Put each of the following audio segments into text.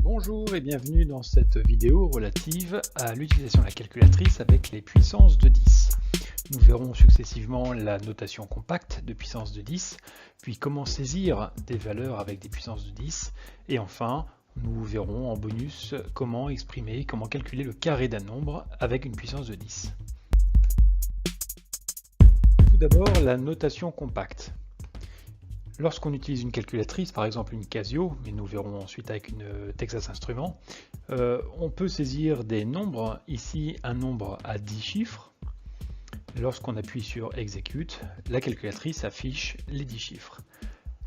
Bonjour et bienvenue dans cette vidéo relative à l'utilisation de la calculatrice avec les puissances de 10. Nous verrons successivement la notation compacte de puissance de 10, puis comment saisir des valeurs avec des puissances de 10, et enfin, nous verrons en bonus comment calculer le carré d'un nombre avec une puissance de 10. Tout d'abord, la notation compacte. Lorsqu'on utilise une calculatrice, par exemple une Casio, mais nous verrons ensuite avec une Texas Instruments, on peut saisir des nombres, ici un nombre à 10 chiffres. Lorsqu'on appuie sur Execute, la calculatrice affiche les 10 chiffres.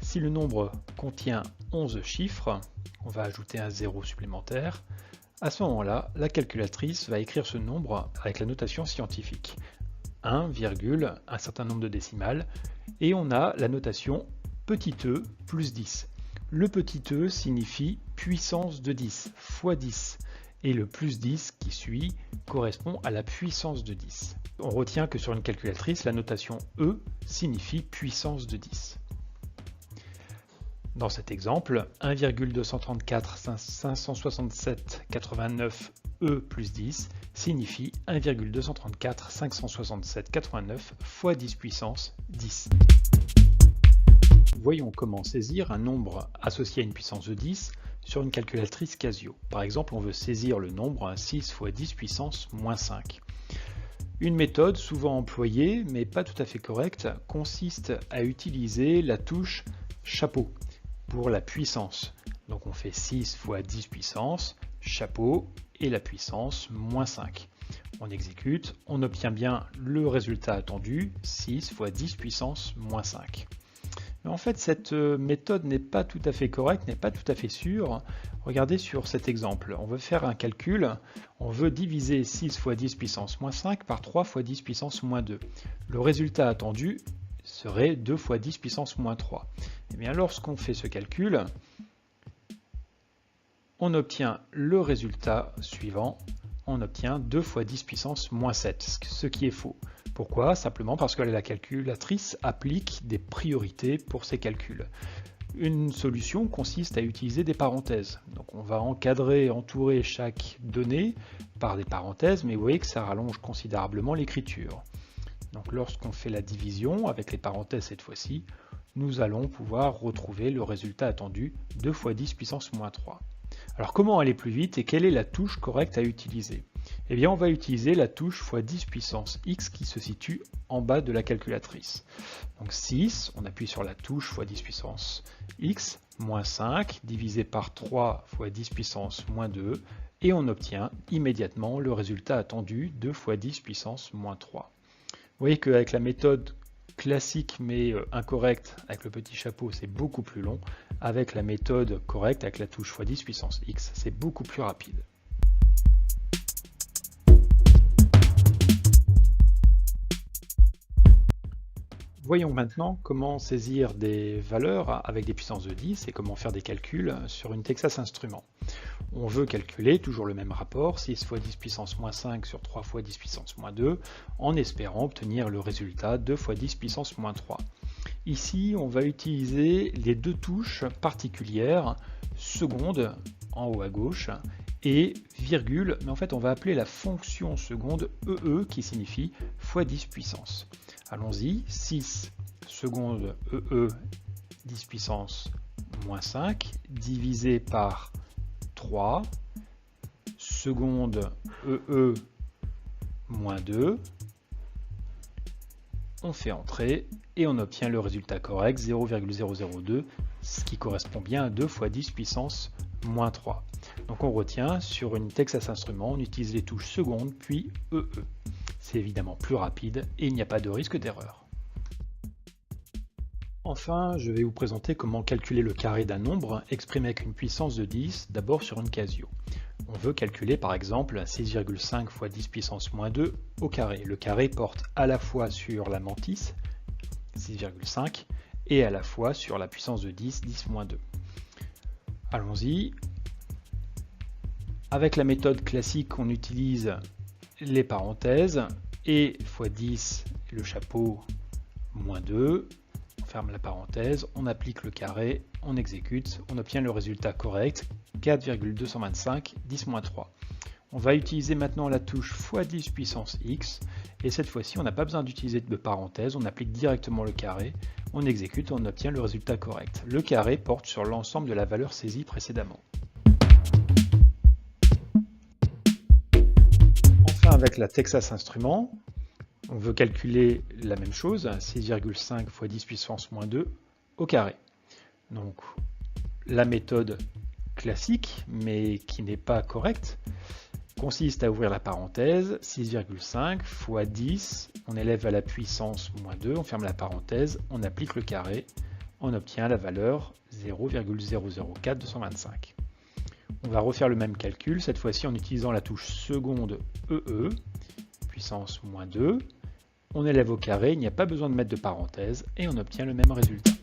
Si le nombre contient 11 chiffres, on va ajouter un 0 supplémentaire. À ce moment-là, la calculatrice va écrire ce nombre avec la notation scientifique. 1, un certain nombre de décimales, et on a la notation petit e plus 10. Le petit e signifie puissance de 10 fois 10 et le plus 10 qui suit correspond à la puissance de 10. On retient que sur une calculatrice, la notation e signifie puissance de 10. Dans cet exemple, 1,234 567 89 e plus 10 signifie 1,234 567 89 fois 10 puissance 10. Voyons comment saisir un nombre associé à une puissance de 10 sur une calculatrice Casio. Par exemple, on veut saisir le nombre 6 fois 10 puissance moins 5. Une méthode souvent employée, mais pas tout à fait correcte, consiste à utiliser la touche chapeau pour la puissance. Donc on fait 6 fois 10 puissance, chapeau, et la puissance moins 5. On exécute, on obtient bien le résultat attendu, 6 fois 10 puissance moins 5. Mais en fait, cette méthode n'est pas tout à fait correcte, n'est pas tout à fait sûre. Regardez sur cet exemple. On veut faire un calcul. On veut diviser 6 fois 10 puissance moins 5 par 3 fois 10 puissance moins 2. Le résultat attendu serait 2 fois 10 puissance moins 3. Et bien, lorsqu'on fait ce calcul, on obtient le résultat suivant. On obtient 2 fois 10 puissance moins 7, ce qui est faux. Pourquoi? Simplement parce que la calculatrice applique des priorités pour ces calculs. Une solution consiste à utiliser des parenthèses. Donc on va entourer chaque donnée par des parenthèses, mais vous voyez que ça rallonge considérablement l'écriture. Donc lorsqu'on fait la division avec les parenthèses cette fois-ci, nous allons pouvoir retrouver le résultat attendu 2 fois 10 puissance moins 3. Alors comment aller plus vite et quelle est la touche correcte à utiliser? Eh bien on va utiliser la touche x 10 puissance x qui se situe en bas de la calculatrice. Donc 6, on appuie sur la touche x 10 puissance x, moins 5 divisé par 3 x 10 puissance moins 2 et on obtient immédiatement le résultat attendu 2 x 10 puissance moins 3. Vous voyez qu'avec la méthode classique mais incorrecte avec le petit chapeau c'est beaucoup plus long. Avec la méthode correcte avec la touche x 10 puissance x c'est beaucoup plus rapide. Voyons maintenant comment saisir des valeurs avec des puissances de 10 et comment faire des calculs sur une Texas Instruments. On veut calculer toujours le même rapport, 6 fois 10 puissance moins 5 sur 3 fois 10 puissance moins 2, en espérant obtenir le résultat 2 fois 10 puissance moins 3. Ici, on va utiliser les deux touches particulières, seconde en haut à gauche et virgule, mais en fait on va appeler la fonction seconde EE qui signifie x 10 puissance. Allons-y, 6 seconde EE 10 puissance moins 5 divisé par 3 seconde EE moins 2. On fait entrer et on obtient le résultat correct 0,002, ce qui correspond bien à 2 fois 10 puissance moins 3. Donc on retient sur une Texas Instruments, on utilise les touches seconde puis EE. C'est évidemment plus rapide et il n'y a pas de risque d'erreur. Enfin, je vais vous présenter comment calculer le carré d'un nombre exprimé avec une puissance de 10, d'abord sur une Casio. On veut calculer par exemple 6,5 fois 10 puissance moins 2 au carré. Le carré porte à la fois sur la mantis, 6,5, et à la fois sur la puissance de 10, 10 moins 2. Allons-y. Avec la méthode classique, on utilise les parenthèses et x 10 le chapeau moins 2 ferme la parenthèse, on applique le carré, on exécute, on obtient le résultat correct, 4,225, 10-3. On va utiliser maintenant la touche x10 puissance x, et cette fois-ci on n'a pas besoin d'utiliser de parenthèse, on applique directement le carré, on exécute, on obtient le résultat correct. Le carré porte sur l'ensemble de la valeur saisie précédemment. Enfin, avec la Texas Instruments, on veut calculer la même chose, 6,5 x 10 puissance moins 2 au carré. Donc la méthode classique, mais qui n'est pas correcte, consiste à ouvrir la parenthèse, 6,5 x 10, on élève à la puissance moins 2, on ferme la parenthèse, on applique le carré, on obtient la valeur 0,004225. On va refaire le même calcul, cette fois-ci en utilisant la touche seconde EE, puissance moins 2, on élève au carré, il n'y a pas besoin de mettre de parenthèse, et on obtient le même résultat.